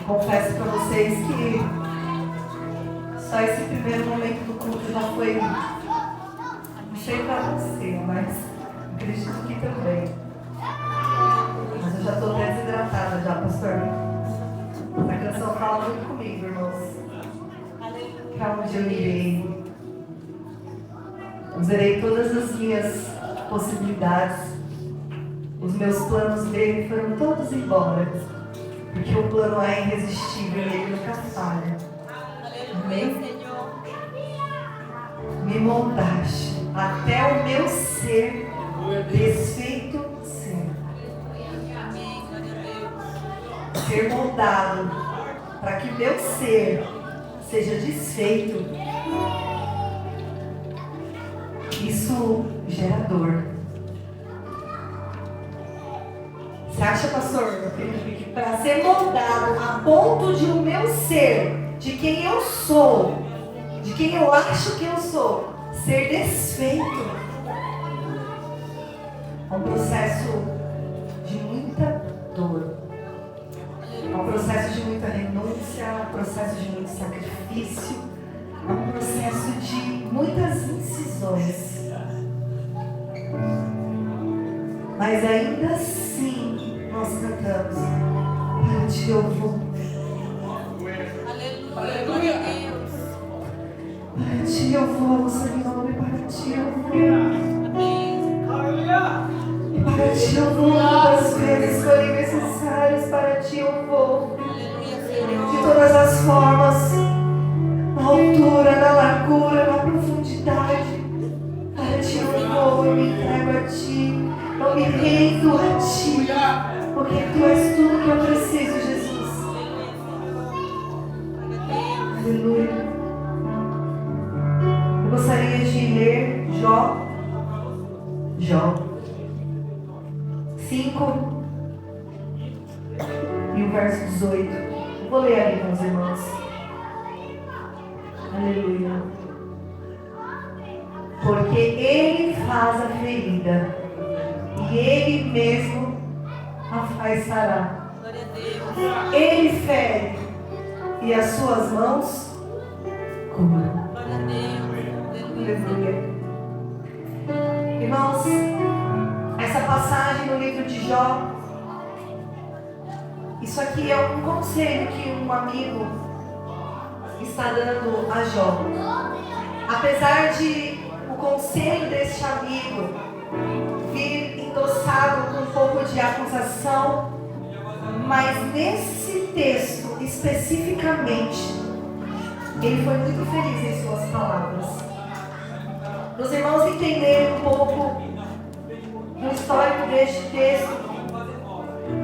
Confesso para vocês que só esse primeiro momento do culto já foi, não sei para você, mas acredito que também. Mas eu já estou desidratada já, pastor. Essa canção fala muito comigo, irmãos. Para onde eu irei? Usarei todas as minhas possibilidades. Os meus planos dele foram todos embora. Porque o plano é irresistível e ele nunca falha. Amém? Me moldaste até o meu ser desfeito ser. Ser moldado para que meu ser seja desfeito. Isso gera dor. Você acha, pastor, que para ser moldado a ponto de o meu ser, de quem eu sou, de quem eu acho que eu sou, ser desfeito, é um processo de muita dor, é um processo de muita renúncia, é um processo de muito sacrifício, é um processo de muitas incisões. Mas ainda assim nós cantamos: para ti eu vou. Aleluia. Para ti eu vou, Senhor, e para ti eu vou. Aleluia. E para ti eu vou, as vezes forem necessárias, para ti eu vou. De todas as formas, na altura, na largura, na profundidade, para ti eu vou e me entrego a ti. Eu me rendo a ti, porque tu és tudo que eu preciso, Jesus. Aleluia. Eu gostaria de ler Jó 5 e o verso 18. Eu vou ler ali com os irmãos. Aleluia. Porque ele faz a ferida e ele mesmo a faz sarar. Ele fere e as suas mãos curam. Aleluia. Irmãos, essa passagem no livro de Jó, isso aqui é um conselho que um amigo está dando a Jó. Apesar de o conselho deste amigo vir endossado com um pouco de acusação, mas nesse texto especificamente, ele foi muito feliz em suas palavras. Para os irmãos entenderem um pouco do histórico deste texto,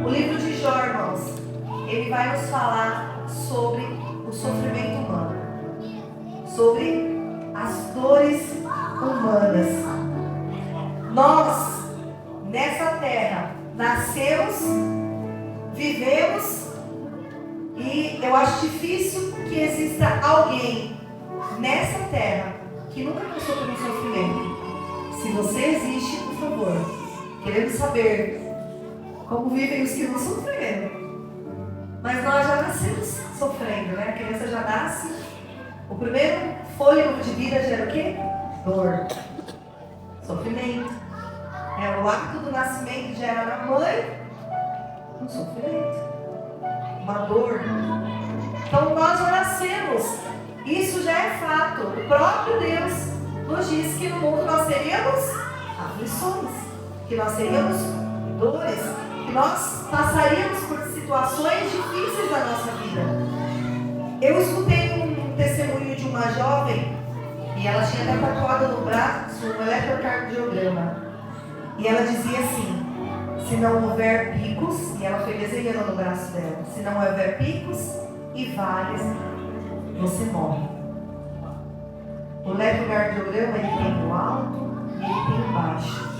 o livro de Jó, irmãos, ele vai nos falar sobre o sofrimento humano, sobre as dores humanas. Nós, nessa terra, nascemos, vivemos, e eu acho difícil que exista alguém nessa terra que nunca passou por um sofrimento. Se você existe, por favor, queremos saber como vivem os que não sofreram. Mas nós já nascemos sofrendo, né? A criança já nasce, o primeiro fôlego de vida gera o quê? Dor, sofrimento. O ato do nascimento gera na mãe um sofrimento, uma dor. Então nós já nascemos, isso já é fato. O próprio Deus nos diz que no mundo nós teríamos aflições, que nós teríamos dores, que nós passaríamos por situações difíceis na nossa vida. Eu escutei um testemunho de uma jovem, e ela tinha até tatuado no braço um eletrocardiograma. E ela dizia assim: se não houver picos, e ela foi desenhando no braço dela, se não houver picos e vales, você morre. O eletrocardiograma, ele tem o alto e ele tem o baixo.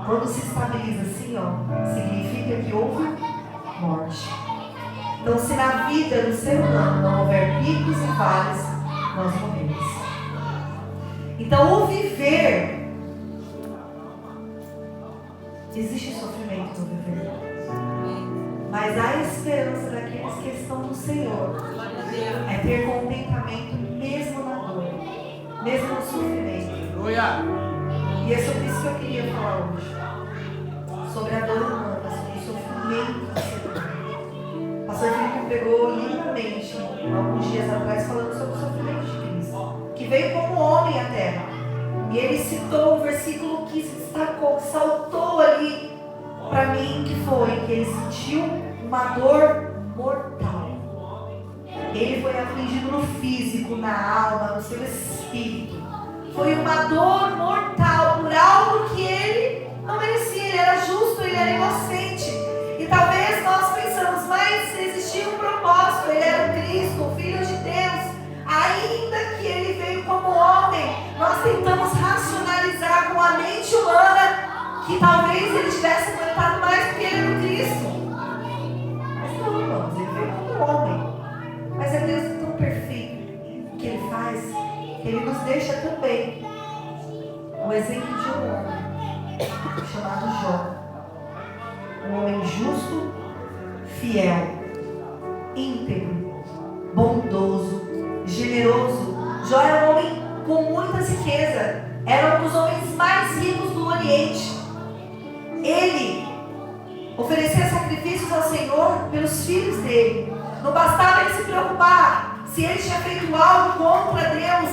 Quando se estabiliza assim, ó, significa que houve morte. Então, se na vida do ser humano não houver picos e vales, nós morremos. Então, o viver, existe sofrimento no viver, mas há esperança daqueles que estão no Senhor é ter contentamento mesmo na dor, mesmo no sofrimento. E é sobre isso que eu queria falar hoje. Sobre a dor humana, sobre o sofrimento do ser humano. O pastor Filipe pegou lindamente, alguns dias atrás, falando sobre o sofrimento de Cristo, que veio como homem à terra. E ele citou um versículo que se destacou, que saltou ali para mim, que foi que ele sentiu uma dor mortal. Ele foi afligido no físico, na alma, no seu espírito. Foi uma dor mortal por algo que ele não merecia. Ele era justo, ele era inocente. E talvez nós pensamos, mas existia um propósito. Ele era o Cristo, o Filho de Deus. Ainda que ele veio como homem, nós tentamos racionalizar com a mente humana que talvez ele tivesse aguentado mais porque ele era o Cristo. Mas não, irmãos, ele veio como homem. Mas é Deus tão perfeito que ele faz, que ele nos deixa também o exemplo de um homem chamado Jó. Um homem justo, fiel, íntegro, bondoso, generoso. Jó era um homem com muita riqueza. Era um dos homens mais ricos do Oriente. Ele oferecia sacrifícios ao Senhor pelos filhos dele. Não bastava ele se preocupar se ele tinha feito algo contra Deus.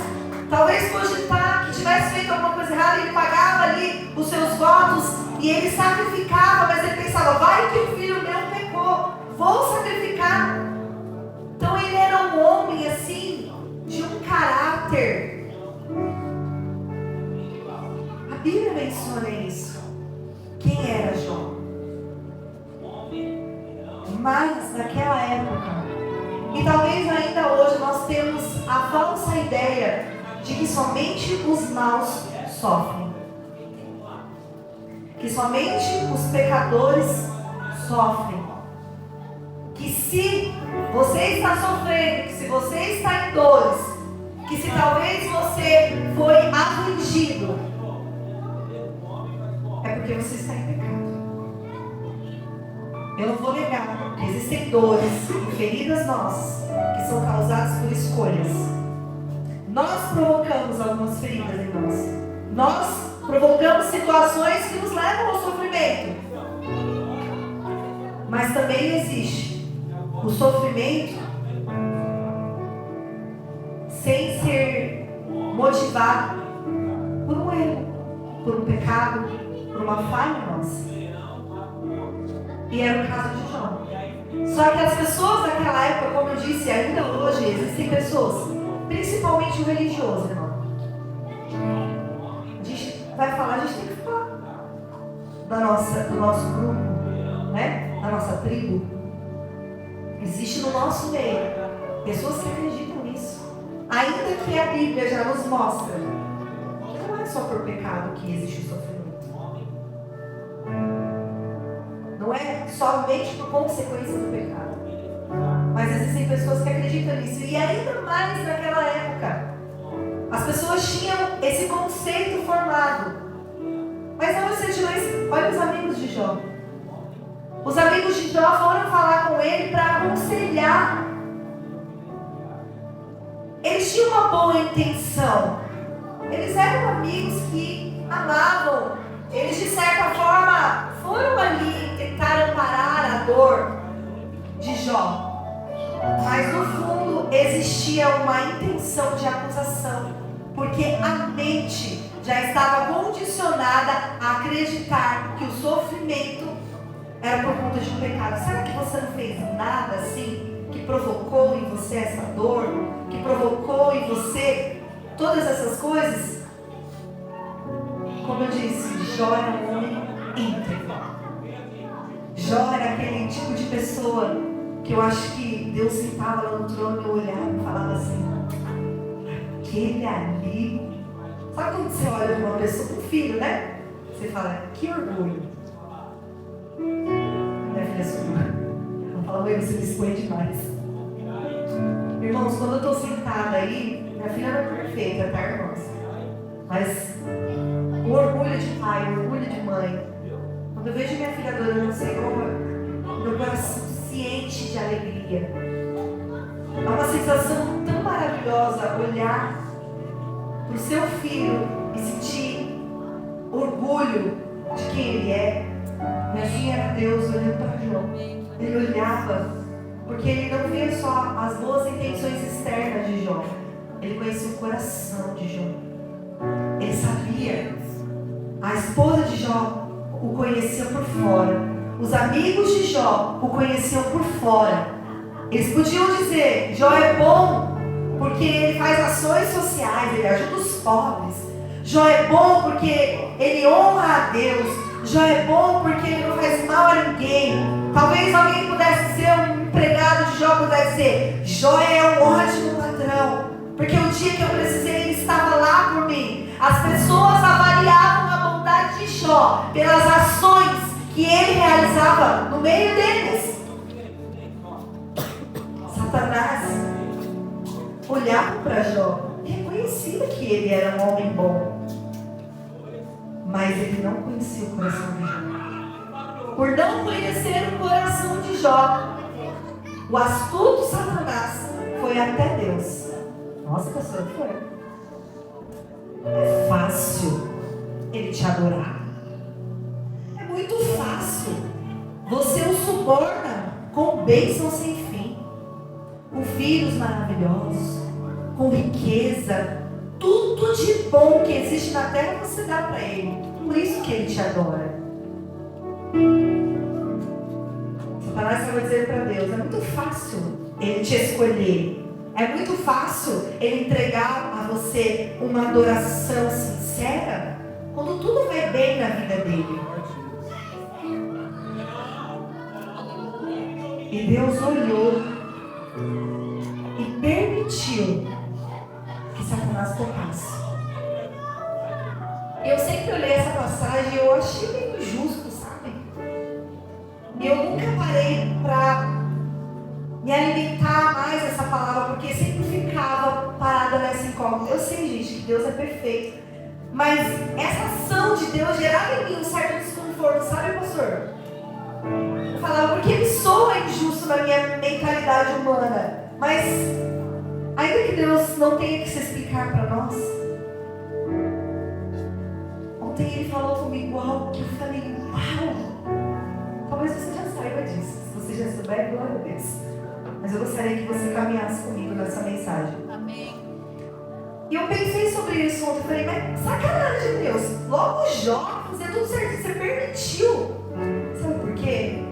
Talvez cogitar que tivesse feito alguma coisa errada, ele pagava ali os seus votos e ele sacrificava, mas ele pensava, vai que o filho meu pecou, vou sacrificar. Então ele era um homem assim, de um caráter. A Bíblia menciona isso. Quem era Jó? Mas naquela época, e talvez ainda hoje, nós temos a falsa ideia de que somente os maus sofrem, que somente os pecadores sofrem, que se você está sofrendo, que se você está em dores, que se talvez você foi afligido, é porque você está em pecado. Eu não vou negar que existem dores e feridas nossas que são causadas por escolhas. Nós provocamos algumas feridas em nós. Nós provocamos situações que nos levam ao sofrimento. Mas também existe o sofrimento sem ser motivado por um erro, por um pecado, por uma falha nossa. E era o caso de Jó. Só que as pessoas daquela época, como eu disse, ainda hoje existem pessoas, principalmente o religioso, irmão. A gente vai falar, a gente tem que falar do nosso grupo, né? Da nossa tribo. Existe no nosso meio pessoas que acreditam nisso. Ainda que a Bíblia já nos mostra que não é só por pecado que existe o sofrimento. Não é somente por consequência do pecado. Mas existem pessoas que acreditam nisso. E ainda mais naquela época. As pessoas tinham esse conceito formado. Mas olha os amigos de Jó. Os amigos de Jó foram falar com ele para aconselhar. Eles tinham uma boa intenção. Eles eram amigos que amavam. Eles de certa forma foram ali tentar amparar a dor de Jó. Mas no fundo existia uma intenção de acusação, porque a mente já estava condicionada a acreditar que o sofrimento era por conta de um pecado. Será que você não fez nada assim que provocou em você essa dor, que provocou em você todas essas coisas? Como eu disse, Jó era um homem íntegro. Jó era aquele tipo de pessoa que eu acho que Deus sentava lá no trono e eu olhava e falava assim, aquele ali. Sabe quando você olha para uma pessoa, para um filho, né? Você fala, que orgulho. Minha filha sua. Ela fala, mãe, você me expõe demais. Irmãos, quando eu estou sentada aí, minha filha não é perfeita, tá, irmãos? Mas o orgulho de pai, o orgulho de mãe. Quando eu vejo minha filha adorando o Senhor, meu coração se enche de alegria. É uma sensação tão maravilhosa olhar para o seu filho e sentir orgulho de quem ele é. E assim era Deus olhando para Jó. Ele olhava, porque ele não via só as boas intenções externas de Jó. Ele conhecia o coração de Jó. Ele sabia. A esposa de Jó o conhecia por fora. Os amigos de Jó o conheciam por fora. Eles podiam dizer: Jó é bom porque ele faz ações sociais, ele ajuda os pobres. Jó é bom porque ele honra a Deus. Jó é bom porque ele não faz mal a ninguém. Talvez alguém pudesse ser um empregado de Jó, pudesse dizer: Jó é um ótimo patrão, porque o dia que eu precisei ele estava lá por mim. As pessoas avaliavam a bondade de Jó pelas ações que ele realizava no meio deles. Satanás olhava para Jó e reconhecia que ele era um homem bom, mas ele não conhecia o coração de Jó. Por não conhecer o coração de Jó, o astuto Satanás foi até Deus. Nossa, pastor, foi. É fácil ele te adorar. É muito fácil. Você o suborna com bênçãos sem fim, com filhos maravilhosos, com riqueza. Tudo de bom que existe na terra você dá para ele. Por isso que ele te adora. Satanás estava dizendo para Deus: é muito fácil ele te escolher. É muito fácil ele entregar a você uma adoração sincera quando tudo vai bem na vida dele. E Deus olhou e permitiu que Satanás tocasse. Eu sempre olhei essa passagem e eu achei meio injusto, sabe? E eu nunca parei para me alimentar mais essa palavra, porque sempre ficava parada nessa incógnita. Eu sei, gente, que Deus é perfeito, mas essa ação de Deus gerava em mim um certo desconforto, sabe, pastor? Eu falava: porque me soa injusto na minha mentalidade humana, mas ainda que Deus não tenha que se explicar para nós. Ontem ele falou comigo algo que eu falei: uau! Talvez você já saiba disso. Se você já souber, glória a Deus. Mas eu gostaria que você caminhasse comigo nessa mensagem. Amém. E eu pensei sobre isso ontem. Eu falei: mas sacanagem, Deus. Logo Jó, fazer tudo certo, você permitiu. Sabe por quê?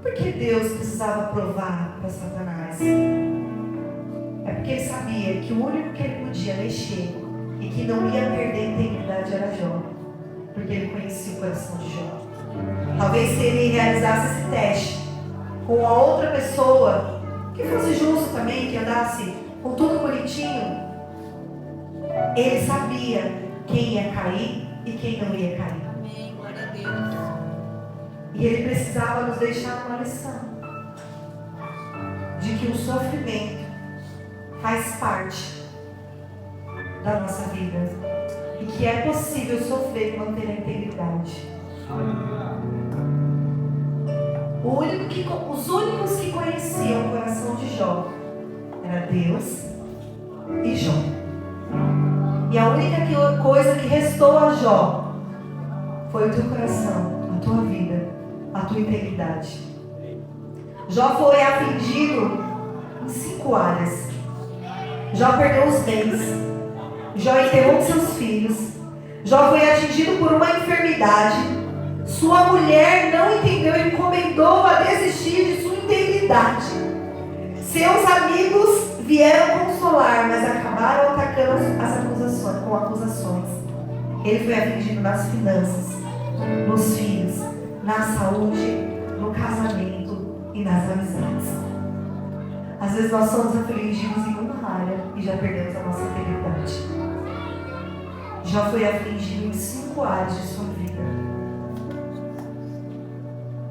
Porque Deus precisava provar para Satanás. É porque ele sabia que o único que ele podia mexer e que não ia perder a integridade era Jó. Porque ele conhecia o coração de Jó. Talvez se ele realizasse esse teste com a outra pessoa que fosse justo também, que andasse com tudo bonitinho, ele sabia quem ia cair e quem não ia cair. Amém, glória a Deus. E ele precisava nos deixar uma lição de que o sofrimento faz parte da nossa vida e que é possível sofrer e manter a integridade. Os únicos que conheciam o coração de Jó era Deus e Jó. E a única coisa que restou a Jó foi o teu coração, a tua vida, a tua integridade. Jó foi afligido em 5 áreas. Jó perdeu os bens. Jó enterrou seus filhos. Jó foi atingido por uma enfermidade. Sua mulher não entendeu e encomendou a desistir de sua integridade. Seus amigos vieram consolar, mas acabaram atacando com acusações. Ele foi afligido nas finanças, nos filhos, na saúde, no casamento e nas amizades. Às vezes nós somos afligidos em uma área e já perdemos a nossa integridade. Já foi afligido em 5 áreas de sua vida.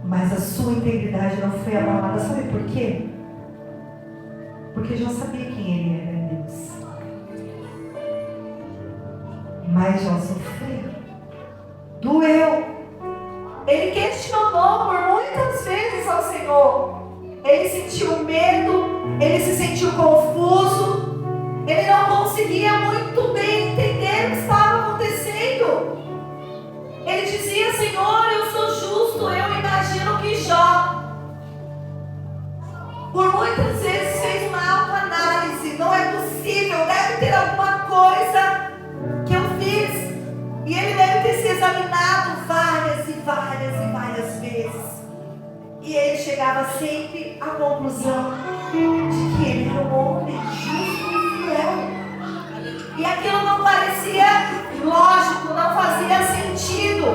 Mas a sua integridade não foi abalada. Sabe por quê? Porque Jó sabia quem ele era em Deus. Mas Jó sofreu. Doeu. Ele questionou por muitas vezes ao Senhor. Ele sentiu medo. Ele se sentiu confuso. conseguia muito bem entender o que estava acontecendo. Ele dizia: Senhor, eu sou justo. Eu imagino que Jó, por muitas vezes, fez uma autoanálise. Não é possível, deve ter alguma coisa que eu fiz. E ele deve ter se examinado várias e várias e várias vezes. E ele chegava sempre à conclusão de que ele era um homem justo e fiel. E aquilo não parecia lógico, não fazia sentido.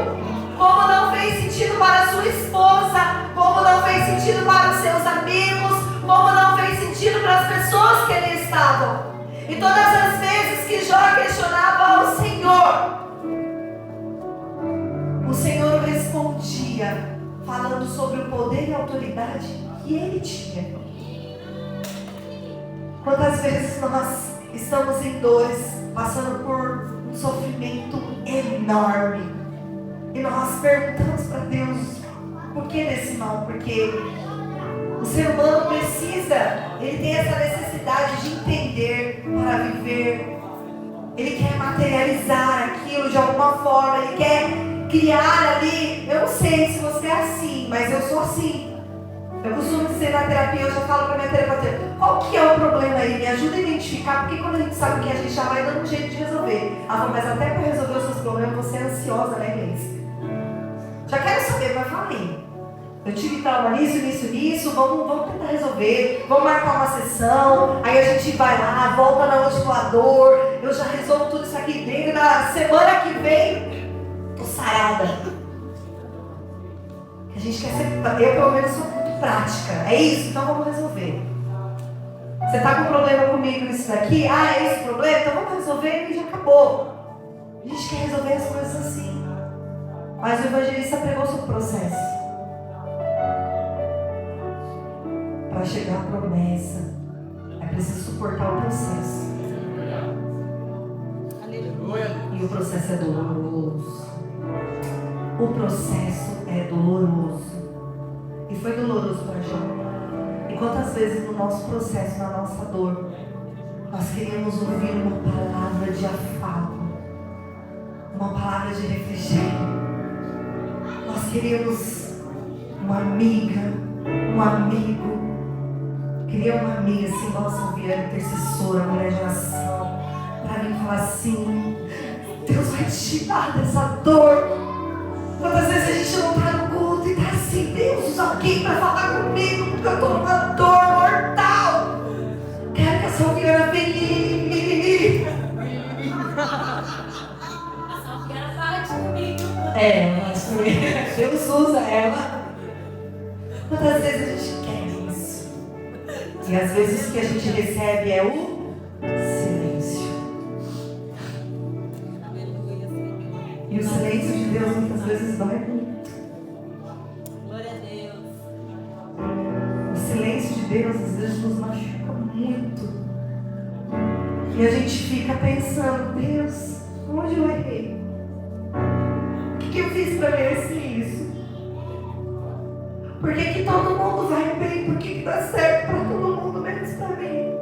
Como não fez sentido para sua esposa, como não fez sentido para os seus amigos, como não fez sentido para as pessoas que ali estavam. E todas as vezes que Jó questionava ao Senhor, o Senhor respondia, falando sobre o poder e a autoridade que Ele tinha. Quantas vezes nós estamos em dores, passando por um sofrimento enorme, e nós perguntamos para Deus: por que desse mal? Porque o ser humano precisa, ele tem essa necessidade de entender para viver. Ele quer materializar aquilo de alguma forma, ele quer criar ali. Eu não sei se você é assim, mas eu sou assim. Eu costumo dizer na terapia, eu já falo para minha terapeuta: qual que é o problema aí? Me ajuda a identificar, porque quando a gente sabe o que a gente já vai dando um jeito de resolver. Ela fala: mas até para resolver os seus problemas você é ansiosa, né, Inês? Já quero saber, mas fala aí. Eu tive trauma nisso, vamos tentar resolver, vamos marcar uma sessão, aí a gente vai lá, volta na última dor, eu já resolvo tudo isso aqui dentro, na semana que vem, tô sarada. A gente quer ser, eu pelo menos sou muito prática, é isso, então vamos resolver. Você tá com problema comigo nisso daqui? Ah, é esse o problema? Então vamos resolver e já acabou. A gente quer resolver as coisas assim. Mas o evangelista pregou sobre o processo. Para chegar à promessa, é preciso suportar o processo. Aleluia. E o processo é doloroso. O processo é doloroso. E foi doloroso para Jó. E quantas vezes no nosso processo, na nossa dor, nós queríamos ouvir uma palavra de afago, uma palavra de refrigério. Nós queríamos uma amiga, um amigo. Queria uma amiga assim, nossa, Viana, intercessora, mulher de oração, para mim falar assim: Deus vai te tirar dessa dor. Quantas vezes a gente não está no culto e está assim: Deus usa alguém para falar comigo, porque eu estou numa dor mortal. Quero que essa Viana venha. Essa Viana fala comigo. Deus usa ela. Quantas vezes a gente quer isso? E às vezes o que a gente recebe é o silêncio. E o silêncio de Deus muitas vezes dói muito. Glória a Deus. O silêncio de Deus às vezes nos machuca muito. E a gente fica pensando: Deus, onde eu errei? O que eu fiz para merecer isso? Por que todo mundo vai bem? Por que dá certo para todo mundo menos para mim?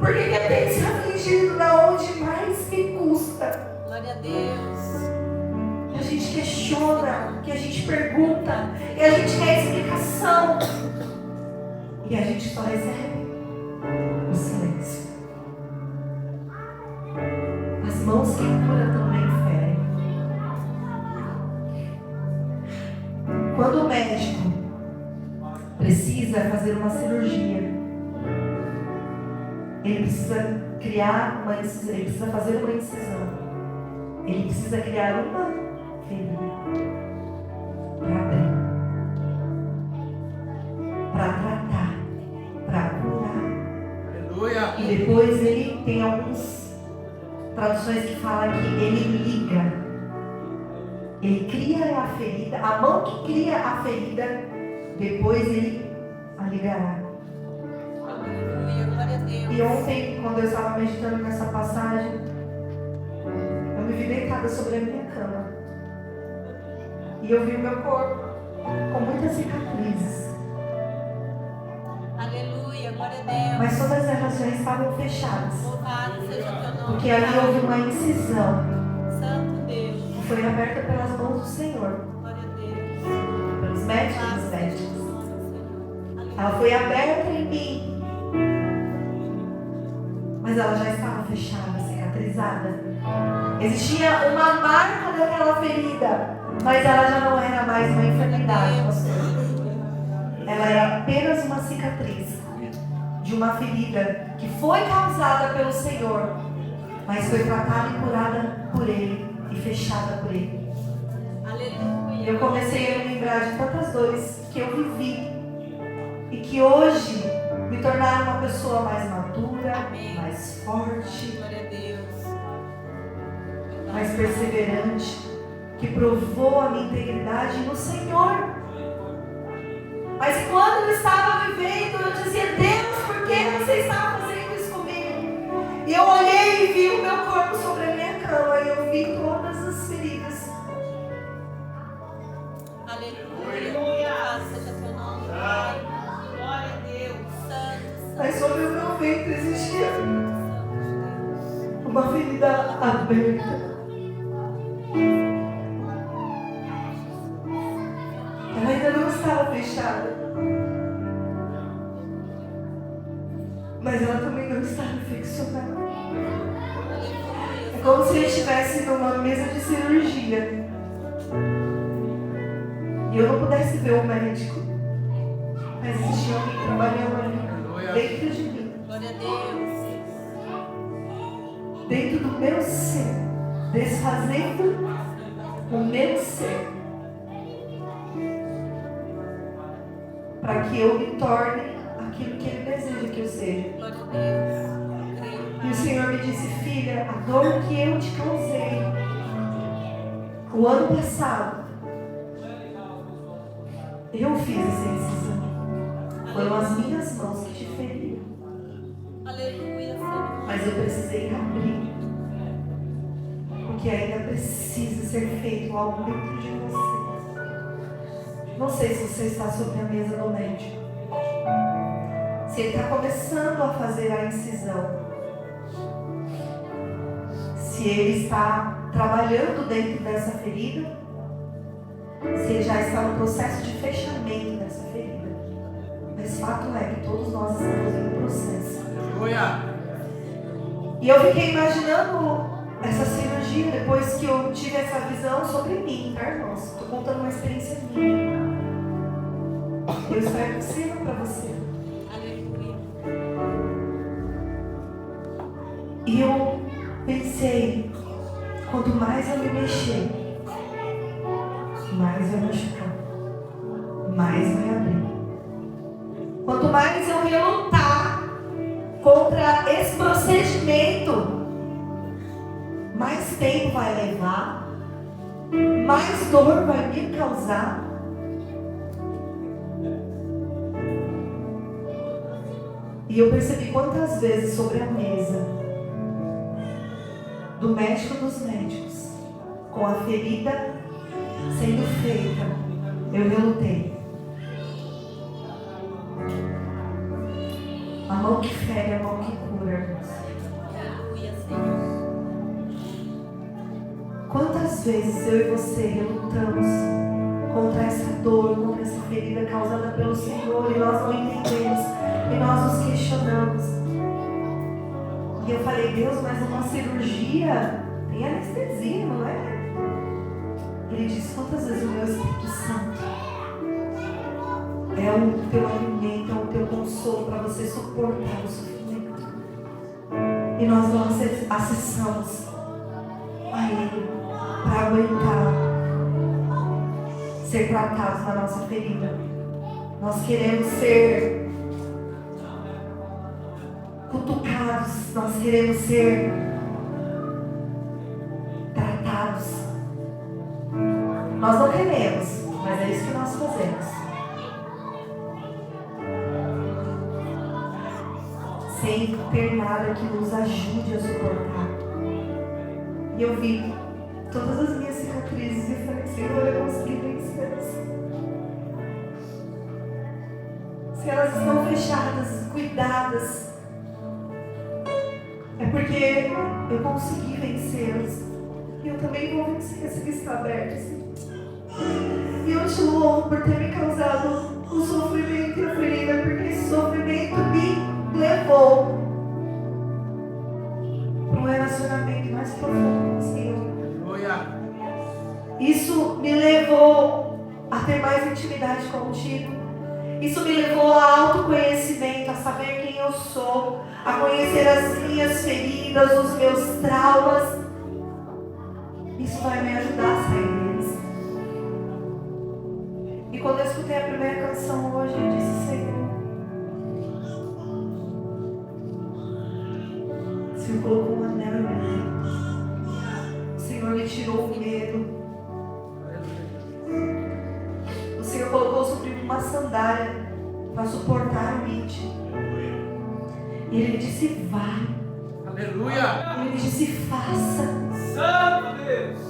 Por que eu tenho que ser afligido na onde mais me custa? Glória a Deus. E a gente questiona, que a gente pergunta, e a gente quer explicação. E a gente só recebe o silêncio. As mãos que curam também ferem. Quando o médico precisa fazer uma cirurgia, ele precisa criar uma incisão, ele precisa fazer uma incisão, ele precisa criar uma ferida para abrir, para tratar, para curar. Aleluia. E depois ele tem algumas traduções que falam que ele liga. Ele cria a ferida, a mão que cria a ferida, depois ele a ligará. Aleluia, glória a Deus. E ontem, quando eu estava meditando nessa passagem, eu me vi deitada sobre a minha cama. E eu vi o meu corpo com muitas cicatrizes. Aleluia, Glória a Deus. Mas todas elas já estavam fechadas. Louvado seja teu nome. Porque ali houve uma incisão Santo Deus. que foi aberta pelas mãos do Senhor, Glória a Deus. pelos médicos dos médicos. Aleluia. Ela foi aberta em mim, mas ela já estava fechada, cicatrizada. Existia uma marca daquela ferida, mas ela já não era mais uma enfermidade, pastor. Ela era apenas uma cicatriz de uma ferida que foi causada pelo Senhor, mas foi tratada e curada por Ele e fechada por Ele. Aleluia. Eu comecei a me lembrar de tantas dores que eu vivi e que hoje me tornaram uma pessoa mais madura, mais forte, Glória a Deus. mais perseverante, que provou a minha integridade no Senhor. Mas quando eu estava vivendo, eu dizia: Deus, por que você está fazendo isso comigo? E eu olhei e vi o meu corpo sobre a minha cama e eu vi todas as feridas. Aleluia. Louvado seja teu nome, Pai. Glória a Deus. Santo, Mas sobre o meu ventre existia Santo. uma ferida aberta. Ela ainda não estava fechada, mas ela também não estava infeccionada. É como se eu estivesse numa mesa de cirurgia e eu não pudesse ver o médico, mas existia alguém trabalhando ali dentro de mim, Glória a Deus. dentro do meu ser, desfazendo o meu ser, para que eu me torne aquilo que Ele deseja que eu seja. Glória a Deus. Creio, E o Senhor me disse: filha, a dor que eu te causei o ano passado, eu fiz essa incisão. Foram as minhas mãos que te feriram. Aleluia, Senhor. Mas eu precisei abrir, porque ainda precisa ser feito algo dentro de você. Não sei se você está sobre a mesa do médico, se ele está começando a fazer a incisão, se ele está trabalhando dentro dessa ferida, se ele já está no processo de fechamento dessa ferida. Mas fato é que todos nós estamos em um processo. E eu fiquei imaginando essa cirurgia depois que eu tive essa visão sobre mim, tá, irmãos? Estou contando uma experiência minha. Eu espero que sirva para você. Aleluia. E eu pensei, quanto mais eu me mexer, mais vai machucar, mais vai abrir. Quanto mais eu relutar contra esse procedimento, mais tempo vai levar, mais dor vai me causar. E eu percebi quantas vezes sobre a mesa do médico dos médicos, com a ferida sendo feita, eu relutei. A mão que fere, a mão que cura, irmãos. Aleluia, Senhor. Quantas vezes eu e você relutamos contra essa dor, contra essa ferida causada pelo Senhor, e nós não entendemos, e nós nos questionamos. E eu falei: Deus, mas uma cirurgia tem anestesia, não é? Ele disse: quantas vezes o meu Espírito Santo é o teu alimento, é o teu consolo para você suportar o sofrimento. E nós não acessamos a Ele para aguentar ser tratados na nossa ferida. Nós queremos ser cutucados, nós queremos ser tratados. Nós não queremos, mas é isso que nós fazemos. Sem ter nada que nos ajude a suportar. E eu vi todas as minhas cicatrizes e falei: Senhor, eu consegui vencer. se elas estão fechadas, cuidadas, é porque eu consegui vencê-las. E eu também vou vencer se está aberto. E eu te louvo por ter me causado o sofrimento e a ferida, porque esse sofrimento me levou para um relacionamento mais profundo com o Senhor. Isso me levou a ter mais intimidade contigo. Isso me levou a autoconhecimento, a saber quem eu sou, a conhecer as minhas feridas, os meus traumas. Isso vai me ajudar a sair deles. E quando eu escutei a primeira canção hoje, eu disse: Senhor, o Senhor colocou um anel em mim. O Senhor me tirou o medo. O Senhor colocou sobre mim uma sandália para suportar o limite. E Ele me disse: vai. Aleluia. Ele me disse: faça. Santo Deus.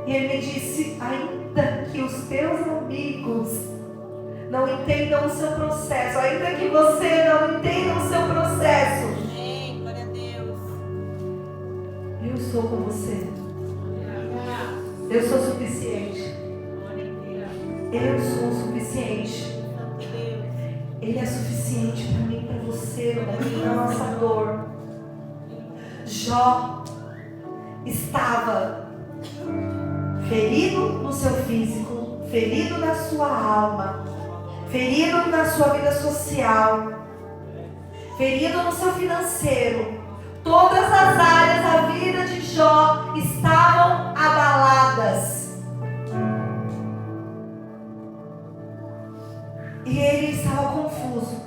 E Ele me disse: ainda que os teus amigos não entendam o seu processo, ainda que você não entenda o seu processo, Amém. Glória a Deus. eu estou com você. Eu sou suficiente. Eu sou o suficiente. Ele é suficiente para mim, para você, no momento da nossa dor. Jó estava ferido no seu físico, ferido na sua alma, ferido na sua vida social, ferido no seu financeiro. Todas as áreas da vida de Jó estavam abaladas. E ele estava confuso.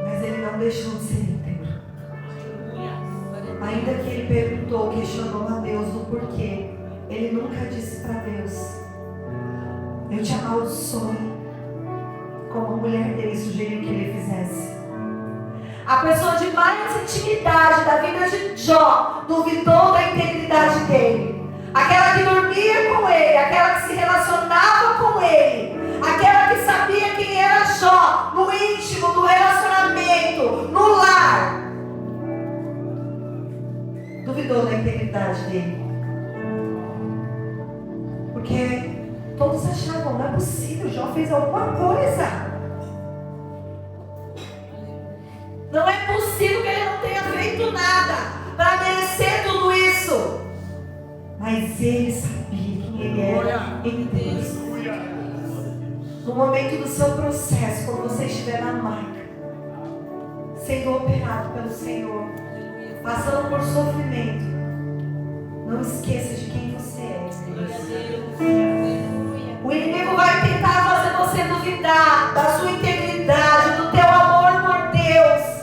Mas ele não deixou de ser íntegro. Ainda que ele perguntou, questionou a Deus o porquê, ele nunca disse para Deus: eu te amaldiçoo, como a mulher dele sugeriu que ele fizesse. A pessoa de mais intimidade da vida de Jó duvidou da integridade dele. Aquela que dormia com ele, aquela que se relacionava com ele, aquela que sabia quem era Jó no íntimo, no relacionamento, no lar, duvidou da integridade dele. Porque todos achavam: não é possível, Jó fez alguma coisa. Não é possível que ele não tenha feito nada para merecer tudo isso. Mas ele sabia quem ele era em Deus. No momento do seu processo, quando você estiver na maca, sendo operado pelo Senhor, passando por sofrimento, não esqueça de quem você é. O inimigo vai tentar fazer você duvidar da sua integridade, do teu amor por Deus.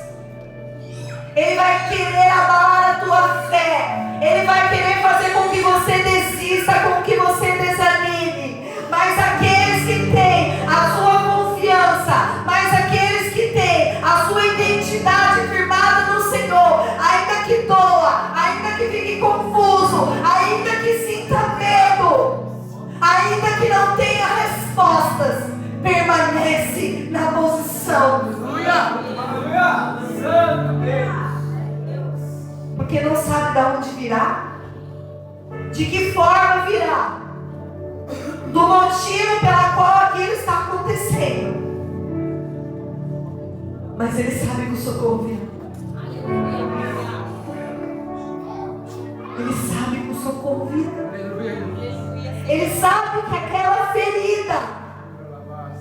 Ele vai querer abalar a tua fé. Ele vai querer fazer com que você desista, com que você desanime. Mas aqueles que têm a sua confiança, mas aqueles que têm a sua identidade firmada no Senhor, ainda que doa, ainda que fique confuso, ainda que sinta medo, ainda que não tenha respostas, permanece na posição. Aleluia. Santo Deus. Porque não sabe de onde virá, de que forma virá, do motivo pela qual aquilo está acontecendo. Mas ele sabe que o socorro virá. Ele sabe que o socorro virá. Ele sabe que aquela ferida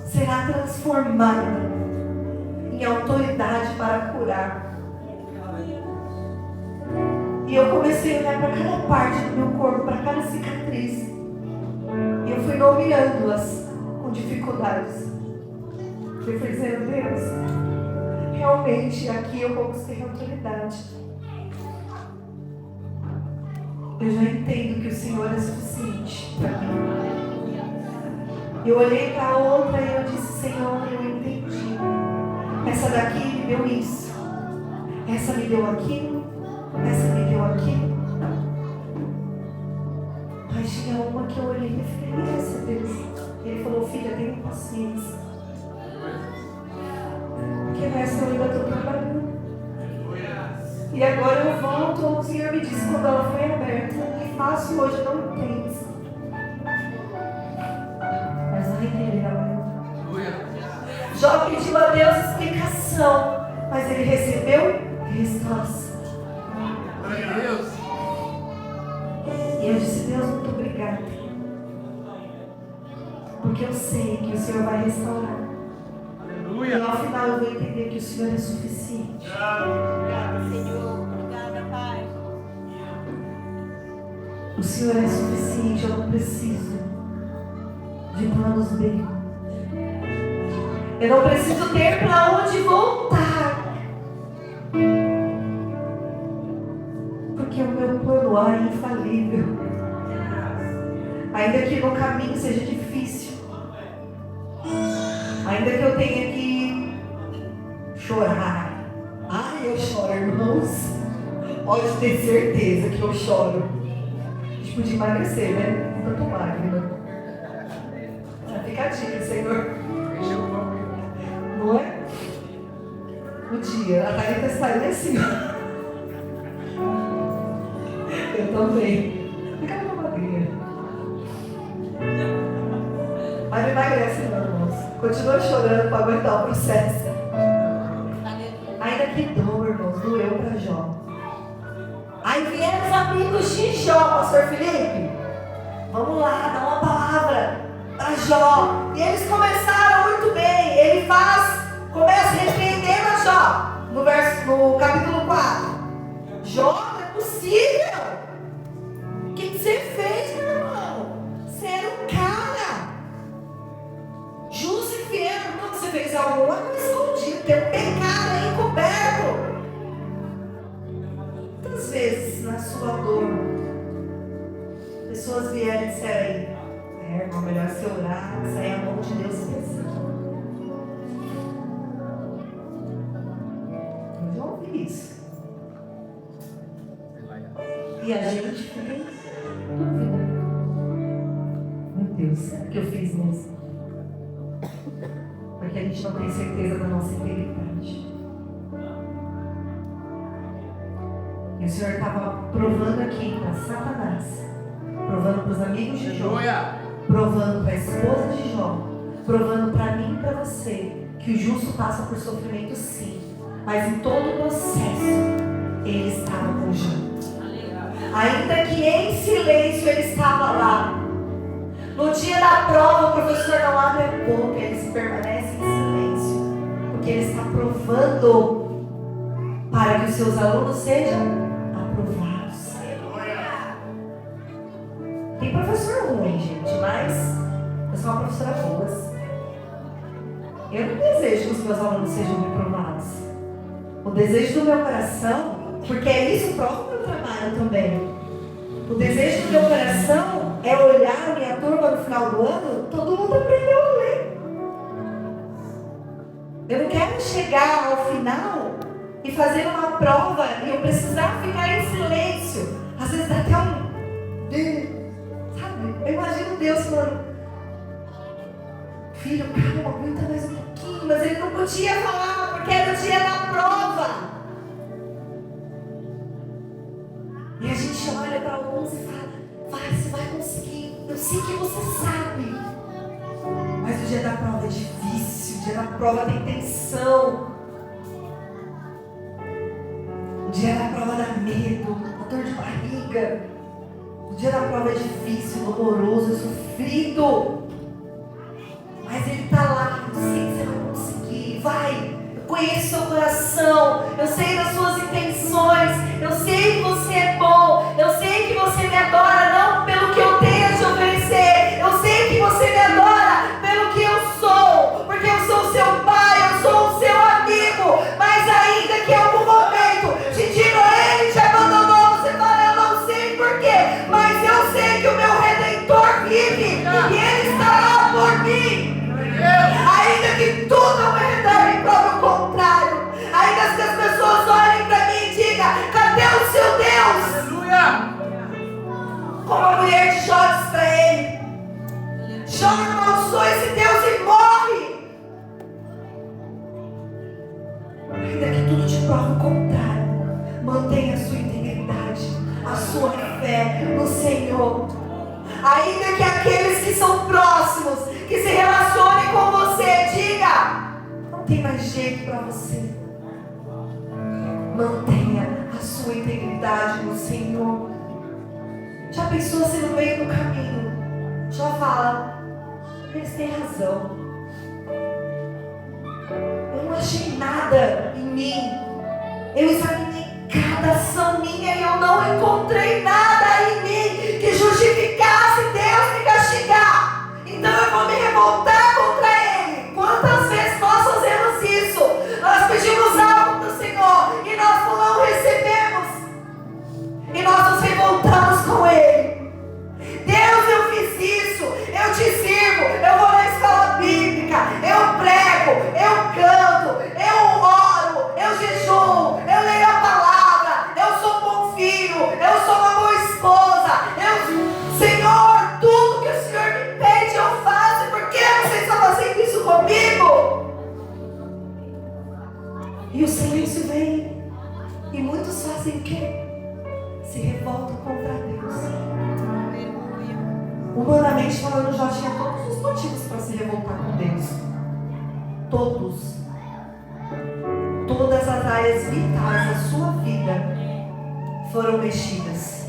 será transformada em autoridade para curar. E eu comecei a olhar para cada parte do meu corpo, para cada cicatriz. E eu fui nomeando-as com dificuldades. Eu fui dizendo: Deus, realmente aqui eu conquistei autoridade. Eu já entendo que o Senhor é suficiente para mim. Eu olhei para a outra e eu disse: Senhor, eu entendi. Essa daqui me deu isso. Essa me deu aquilo. Essa me deu aquilo. Mas tinha uma que eu olhei e falei: essa Deus, Ele falou, filha, tenha paciência. Porque nessa eu ainda estou trabalhando. E agora eu volto, o Senhor me disse quando ela foi aberta. É fácil hoje, não entende. Mas não entendeu. Jó pediu a Deus explicação, mas ele recebeu resposta. E eu disse, Deus, muito obrigada. Porque eu sei que o Senhor vai restaurar. E ao final eu vou entender que o Senhor é suficiente. Obrigada, Senhor. Obrigada, Pai. O Senhor é suficiente, eu não preciso de planos B. Eu não preciso ter para onde voltar. Porque o meu plano A é infalível. Ainda que no caminho seja difícil. Ainda que eu tenha que chorar. Ai, eu choro, irmãos. Pode ter certeza que eu choro. A gente podia emagrecer, né? Tanto magro. Já fica a dica, Senhor. Não é? No dia, a Thalita estaria assim. Eu também. Fica uma magrinha. Mas não emagrece não, irmãos. Continua chorando para aguentar o processo. Ainda que dor, irmãos, doeu para Jó. Aí vieram os amigos de Jó, pastor Felipe. Vamos lá, dá uma palavra para Jó. E eles começaram muito bem. Ele começa repreendendo a Jó. No capítulo 4. Jó, não é possível. O que você fez, meu irmão? Você era um cara. Justo e fiel. Não, você fez alguma coisa escondida. Tem um pecado aí encoberto. Quantas vezes na sua dor pessoas vieram e disseram aí, irmão, melhor você orar, sair a mão de Deus e pensar. Eu já ouvi isso. E a gente fez dúvida. Meu Deus, será que eu fiz mesmo? Porque a gente não tem certeza da nossa integridade. E o Senhor estava provando aqui para Satanás, provando para os amigos de Jó, provando para a esposa de Jó, provando para mim e para você, que o justo passa por sofrimento sim, mas em todo o processo ele estava com Jó. Ainda que em silêncio ele estava lá. No dia da prova o professor não abre a boca, ele permanece em silêncio, porque ele está provando para que os seus alunos sejam aprovados. Tem professor ruim, gente, mas eu sou uma professora boa. Eu não desejo que os meus alunos sejam reprovados. O desejo do meu coração, porque é isso prova o meu trabalho também. O desejo do meu coração é olhar a minha turma no final do ano, todo mundo aprendeu a ler. Eu não quero chegar ao final e fazer uma prova e eu precisar ficar em silêncio. Às vezes dá até sabe? Eu imagino Deus falando, filho, calma, aguenta mais um pouquinho. Mas ele não podia falar, porque era o dia da prova. E a gente olha para alguns e fala, vai, você vai conseguir. Eu sei que você sabe. Mas o dia da prova é difícil, o dia da prova tem tensão. O dia da prova dá medo, dá dor de barriga. O dia da prova é difícil, doloroso, é sofrido. Mas ele está lá, eu sei que você vai conseguir, vai. Eu conheço seu coração, eu sei das suas intenções, eu sei que você é bom, eu sei que você me adora não pelo que eu tenho a te oferecer, eu sei que você me adora pelo que eu sou, porque eu sou seu pai, eu sou o seu amigo, mas ainda que em algum momento te ignorei, te abandonou, você fala, eu não sei porquê, mas eu sei que o meu Redentor vive, e ele ainda que tudo te prove o contrário, mantenha a sua integridade, a sua fé no Senhor. Ainda que aqueles que são próximos, que se relacionem com você, diga: não tem mais jeito para você. Mantenha a sua integridade no Senhor. Já pensou se no meio do caminho já fala: eles têm razão, eu não achei nada em mim, eu examinei cada ação minha e eu não encontrei nada em mim que justificasse Deus me castigar, então eu vou me revoltar contra Ele. Quantas vezes nós fazemos isso? Nós pedimos algo do Senhor e nós não recebemos, e nós nos revoltamos com Ele. Deus, eu fiz isso, eu te sirvo, eu vou na escola bíblica, eu prego, eu canto, eu oro, eu jejuo, eu leio a palavra, eu sou um bom filho, eu sou uma boa esposa, Senhor, tudo que o Senhor me pede eu faço. Por que você está fazendo isso comigo? E o silêncio vem, e muitos fazem o quê? Se revoltam contra Deus. Humanamente falando, já tinha todos os motivos para se revoltar com Deus. Todos. Todas as áreas vitais da sua vida foram mexidas,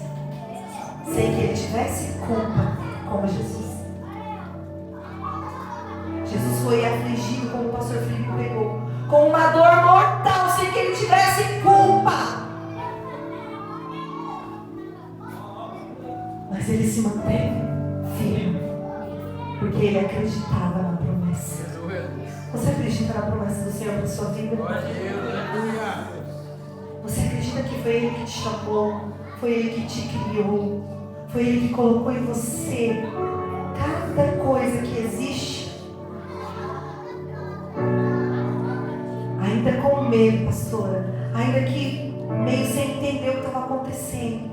sem que ele tivesse culpa, como Jesus. Jesus foi afligido, como o pastor Filipe pregou, com uma dor mortal, sem que ele tivesse culpa. Mas ele se manteve firme, porque ele acreditava na promessa. Você acredita na promessa do Senhor para sua vida? Você acredita que foi Ele que te chamou, foi Ele que te criou, foi Ele que colocou em você cada coisa que existe? Ainda com medo, pastora, ainda que meio sem entender o que estava acontecendo,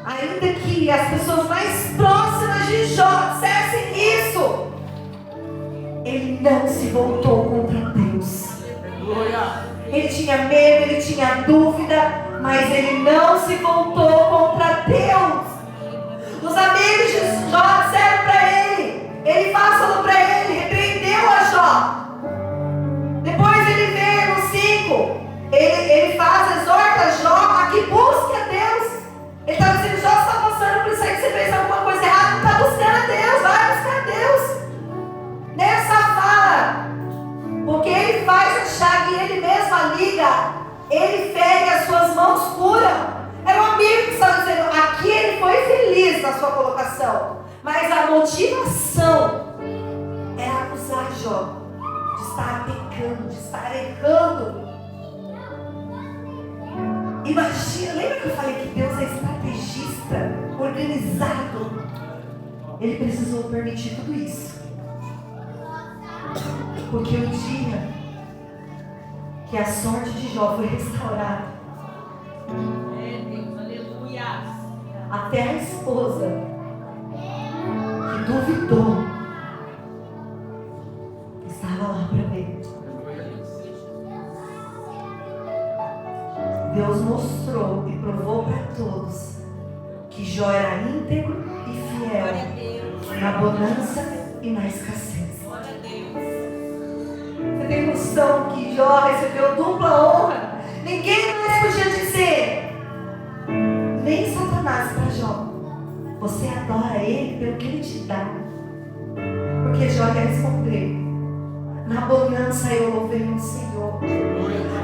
ainda que as pessoas mais próximas de Jó dissessem isso, ele não se voltou contra Deus. Ele tinha medo, ele tinha dúvida, mas ele não se voltou contra Deus. Os amigos de Jó disseram para ele falou para ele, repreendeu a Jó. Depois ele vê no 5, ele exorta Jó a que busque a Deus. Ele está dizendo: Jó, você está passando por isso aí, que você fez alguma coisa errada, não está buscando a Deus, vai buscar a Deus. Nessa fala, porque ele faz a chaga e ele mesmo liga, ele fere, as suas mãos curam. Era um amigo que estava dizendo, aqui ele foi feliz na sua colocação, mas a motivação era acusar Jó de estar pecando, de estar errando. Imagina, lembra que eu falei que Deus é estrategista, organizado? Ele precisou permitir tudo isso, porque o dia que a sorte de Jó foi restaurada, até a esposa que duvidou estava lá para ver. Deus mostrou e provou para todos que Jó era íntegro e fiel na bonança e na escassez. Você tem noção que Jó recebeu dupla honra? Ninguém mais podia dizer, nem Satanás, para Jó: você adora ele pelo que ele te dá. Porque Jó ia responder: na bonança eu louvei o Senhor,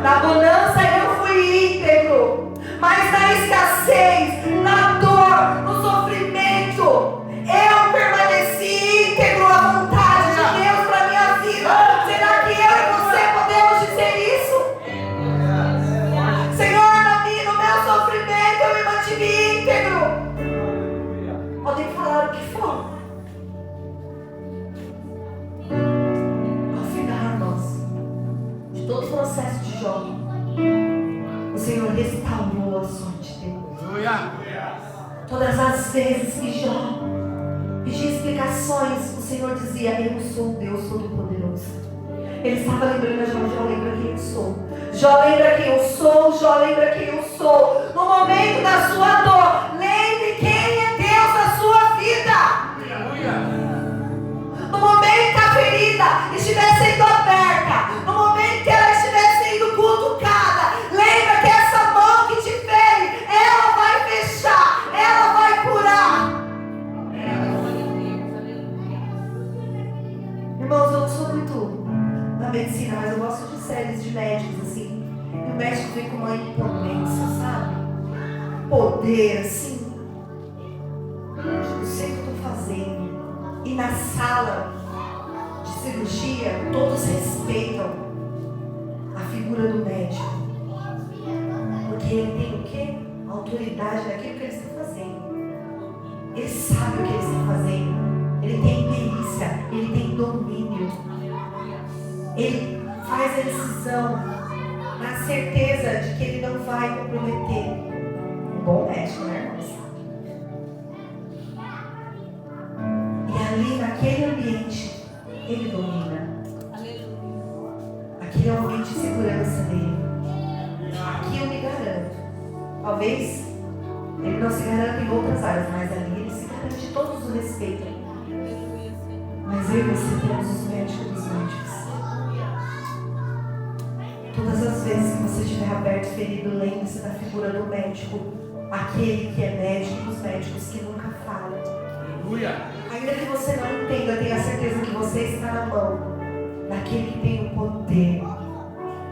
na bonança eu fui íntegro, mas na escassez, na dor, no sofrimento, eu permaneci íntegro à vontade de Deus para a minha vida. Será que eu e você podemos dizer isso? Senhor, no meu sofrimento eu me mantive íntegro. Podem falar o que for. Ao final, irmãos, de todo o processo de Jó, o Senhor restaurou a sorte dele. Todas as vezes que Jó pedia explicações, o Senhor dizia: eu sou o Deus Todo-Poderoso. Ele estava lembrando a Jó, lembra quem eu sou. Jó lembra quem eu sou, Jó lembra quem eu sou. No momento da sua dor, lembre quem é Deus na sua vida. No momento que a ferida estiver sendo aberta, no momento que ela estiver sendo cutucada, lembra que essa mão que te fere, ela vai fechar, ela vai curar. Irmãos, eu não sou muito da medicina, mas eu gosto de séries de médicos, assim. E o médico vem com uma imponência, sabe? Poder, assim. Eu sei o que eu estou fazendo. E na sala de cirurgia, todos respeitam a figura do médico. Porque ele tem o quê? A autoridade daquilo que ele está fazendo. Ele sabe o que ele está fazendo. Ele tem perícia, ele tem domínio. Ele faz a decisão na certeza de que ele não vai comprometer. Um bom médico, né, irmãos? E ali, naquele ambiente, ele domina. Aquele é o ambiente de segurança dele. Aqui eu me garanto. Talvez ele não se garanta em outras áreas, mas ali ele se garante, todos o respeitam. Mas eu e você temos os médicos dos médicos. Todas as vezes que você estiver aberto e ferido, lembre-se da figura do médico. Aquele que é médico dos médicos, que nunca falha. Ainda que você não entenda, tenha certeza que você está na mão daquele que tem o poder,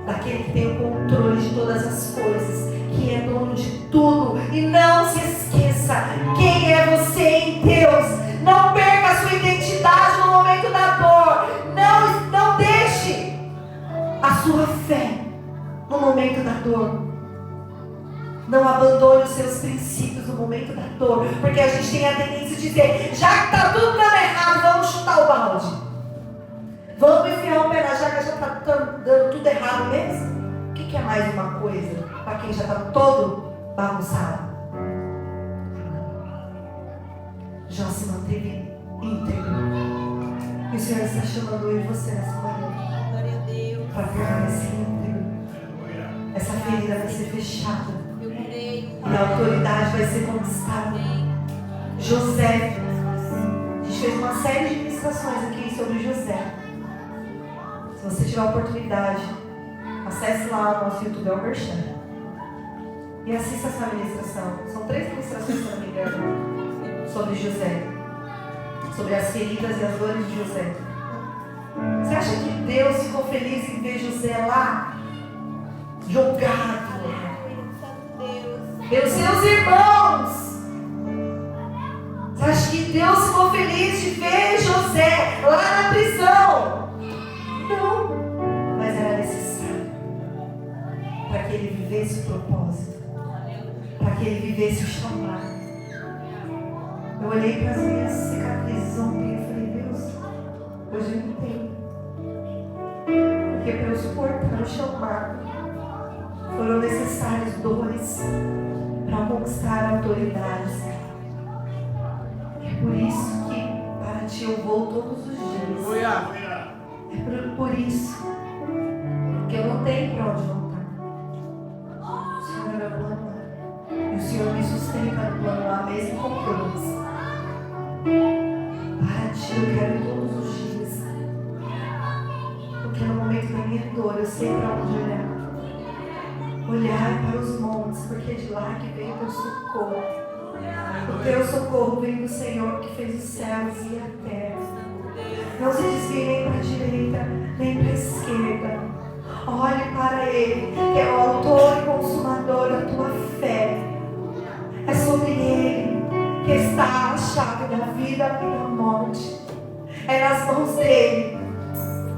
daquele que tem o controle de todas as coisas, que é dono de tudo. E não se esqueça quem é você em Deus. Não perca a sua identidade no momento da dor. Não deixe a sua fé no momento da dor. Não abandone os seus princípios no momento da dor. Porque a gente tem a tendência de dizer: já que está tudo dando errado, vamos chutar o balde. Vamos enfiar o pé na jaca, já está dando tudo errado mesmo. O que é mais uma coisa para quem já está todo bagunçado? Jó se manteve íntegro. E o Senhor está chamando eu e você nessa manhã para permanecer íntegro. Essa ferida vai ser fechada e a autoridade vai ser conquistada. José, a gente fez uma série de ministrações aqui sobre José. Se você tiver a oportunidade, acesse lá o nosso YouTube, é o Merchan, e assista essa ministração. São 3 ministrações, se não me engano, sobre José, sobre as feridas e as dores de José. Você acha que Deus ficou feliz em ver José lá, jogado pelos seus irmãos? Você acha que Deus ficou feliz de ver José lá na prisão? Não, mas era necessário para que ele vivesse o propósito, para que ele vivesse o chamado. Eu olhei para as minhas cicatrizes ontem e falei: Deus, hoje eu entendo. Porque para eu suportar o chamado, foram necessárias dores para conquistar autoridades. É por isso que para ti eu vou todos os dias. É por isso que eu não tenho para onde voltar. O Senhor é o plano A. E o Senhor me sustenta no plano A mesmo com problemas. Para ti eu quero ir todos os dias. Porque no momento da minha dor eu sei para onde olhar. Olhar para os montes, porque é de lá que vem o teu socorro. O teu socorro vem do Senhor que fez os céus e a terra. Não se desvie nem para a direita, nem para a esquerda. Olhe para Ele, que é o autor e consumador da tua fé. É sobre Ele que está a chave da vida e da morte. É nas mãos dele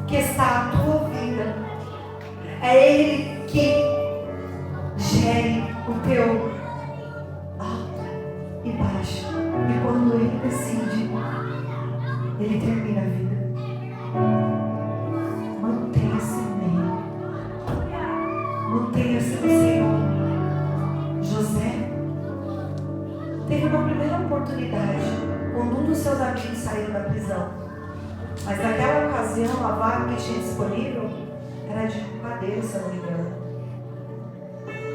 que está a tua vida. É Ele que gere o teu alto e baixo. E quando Ele decide, Ele termina a vida. Mantenha-se nele. Mantenha-se no Senhor. José teve uma primeira oportunidade quando um dos seus amigos saiu da prisão. Mas naquela ocasião, ocasião, a vaga que tinha disponível era de padeiro, se eu não me engano.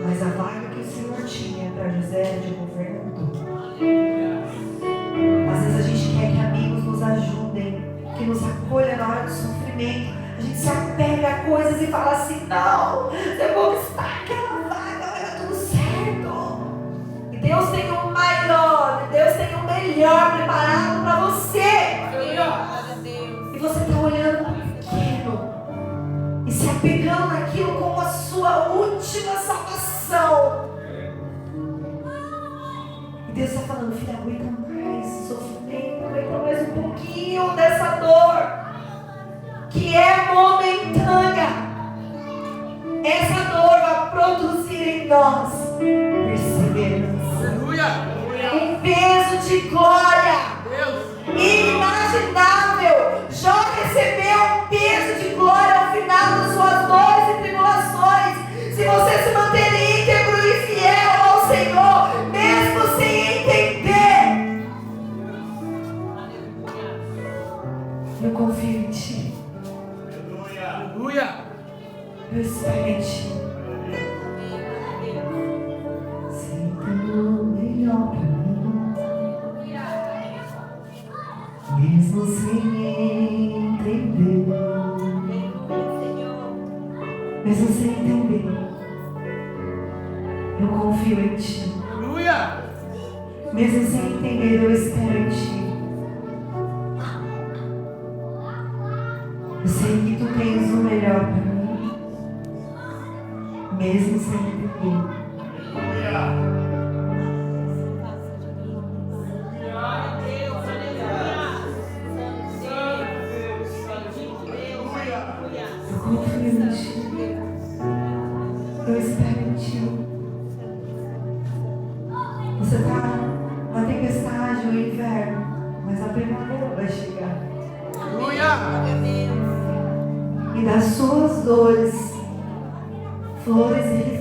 Mas a vaga que o Senhor tinha para José era de governador. Às vezes a gente quer que amigos nos ajudem, que nos acolham na hora do sofrimento. A gente se apega a coisas e fala assim: não, você conquistar aquela vaga, vai dar tudo certo. E Deus tem o maior, Deus tem o melhor preparado para você. E você está olhando para o pequeno e se apegando naquilo como a sua última salvação. E Deus está falando: filha, aguenta mais sofrimento, aguenta mais um pouquinho dessa dor que é momentânea. Essa dor vai produzir em nós perseverança, um peso de glória inimaginável. Jó recebeu um peso de glória ao final das suas dores e tribulações. Se você se manter íntegro e fiel ao Senhor, mesmo sem entender, eu confio em Ti. Eu espero em Ti. Sempre o melhor para mim, mesmo sem entender. Mesmo sem entender, eu confio em Ti. Mesmo sem entender, eu espero em Ti. Eu sei que Tu tens o melhor para mim, mesmo sem entender. Eu confio em Ti. Eu espero em Ti. Você está na tempestade ou inverno, mas a primavera vai chegar. E das suas dores, flores Ele